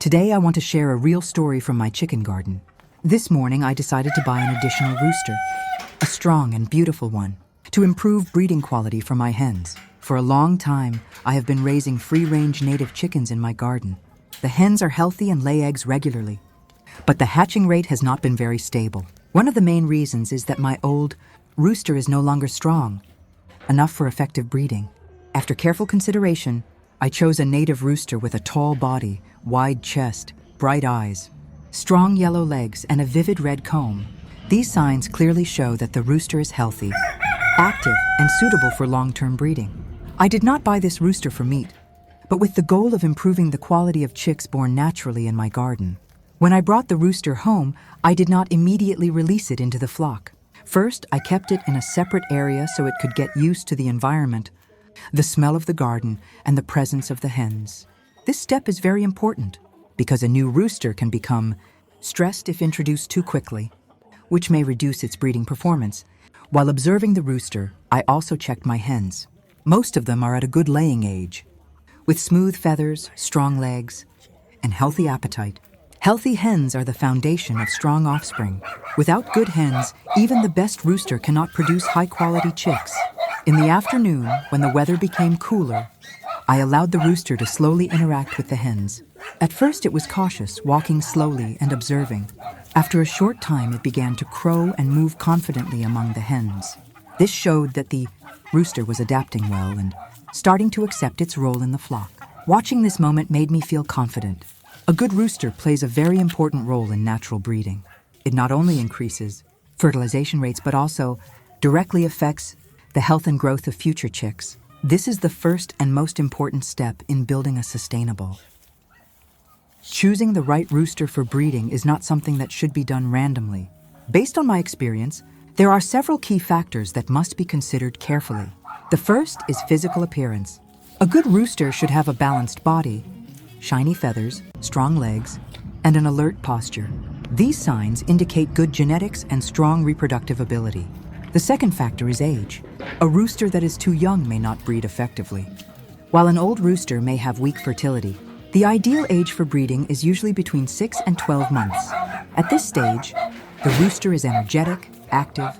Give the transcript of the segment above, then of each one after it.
Today I want to share a real story from my chicken garden. This morning I decided to buy an additional rooster, a strong and beautiful one, to improve breeding quality for my hens. For a long time, I have been raising free-range native chickens in my garden. The hens are healthy and lay eggs regularly, but the hatching rate has not been very stable. One of the main reasons is that my old rooster is no longer strong enough for effective breeding. After careful consideration, I chose a native rooster with a tall body, wide chest, bright eyes, strong yellow legs, and a vivid red comb. These signs clearly show that the rooster is healthy, active, and suitable for long-term breeding. I did not buy this rooster for meat, but with the goal of improving the quality of chicks born naturally in my garden. When I brought the rooster home, I did not immediately release it into the flock. First, I kept it in a separate area so it could get used to the environment, the smell of the garden, and the presence of the hens. This step is very important because a new rooster can become stressed if introduced too quickly, which may reduce its breeding performance. While observing the rooster, I also checked my hens. Most of them are at a good laying age, with smooth feathers, strong legs, and healthy appetite. Healthy hens are the foundation of strong offspring. Without good hens, even the best rooster cannot produce high-quality chicks. In the afternoon, when the weather became cooler, I allowed the rooster to slowly interact with the hens. At first it was cautious, walking slowly and observing. After a short time, it began to crow and move confidently among the hens. This showed that the rooster was adapting well and starting to accept its role in the flock. Watching this moment made me feel confident. A good rooster plays a very important role in natural breeding. It not only increases fertilization rates, but also directly affects the health and growth of future chicks. This is the first and most important step in building a sustainable. Choosing the right rooster for breeding is not something that should be done randomly. Based on my experience, there are several key factors that must be considered carefully. The first is physical appearance. A good rooster should have a balanced body, shiny feathers, strong legs, and an alert posture. These signs indicate good genetics and strong reproductive ability. The second factor is age. A rooster that is too young may not breed effectively, while an old rooster may have weak fertility. The ideal age for breeding is usually between 6 and 12 months. At this stage, the rooster is energetic, active,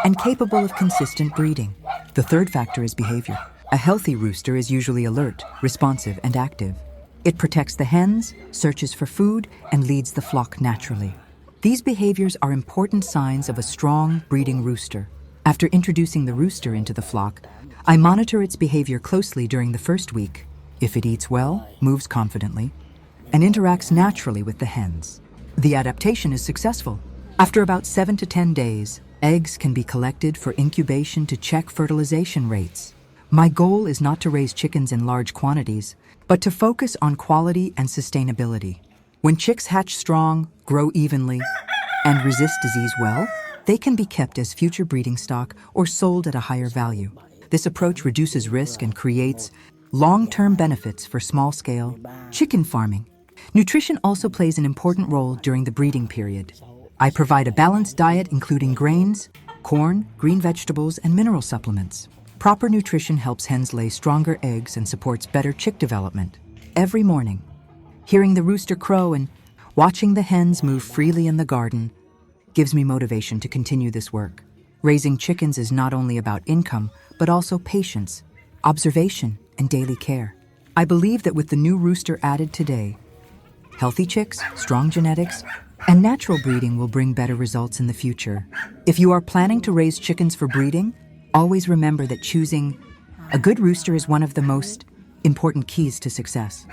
and capable of consistent breeding. The third factor is behavior. A healthy rooster is usually alert, responsive, and active. It protects the hens, searches for food, and leads the flock naturally. These behaviors are important signs of a strong breeding rooster. After introducing the rooster into the flock, I monitor its behavior closely during the first week. If it eats well, moves confidently, and interacts naturally with the hens, the adaptation is successful. After about 7 to 10 days, eggs can be collected for incubation to check fertilization rates. My goal is not to raise chickens in large quantities, but to focus on quality and sustainability. When chicks hatch strong, grow evenly, and resist disease well, they can be kept as future breeding stock or sold at a higher value. This approach reduces risk and creates long-term benefits for small-scale chicken farming. Nutrition also plays an important role during the breeding period. I provide a balanced diet including grains, corn, green vegetables, and mineral supplements. Proper nutrition helps hens lay stronger eggs and supports better chick development. Every morning, hearing the rooster crow and watching the hens move freely in the garden gives me motivation to continue this work. Raising chickens is not only about income, but also patience, observation, and daily care. I believe that with the new rooster added today, healthy chicks, strong genetics, and natural breeding will bring better results in the future. If you are planning to raise chickens for breeding, always remember that choosing a good rooster is one of the most important keys to success.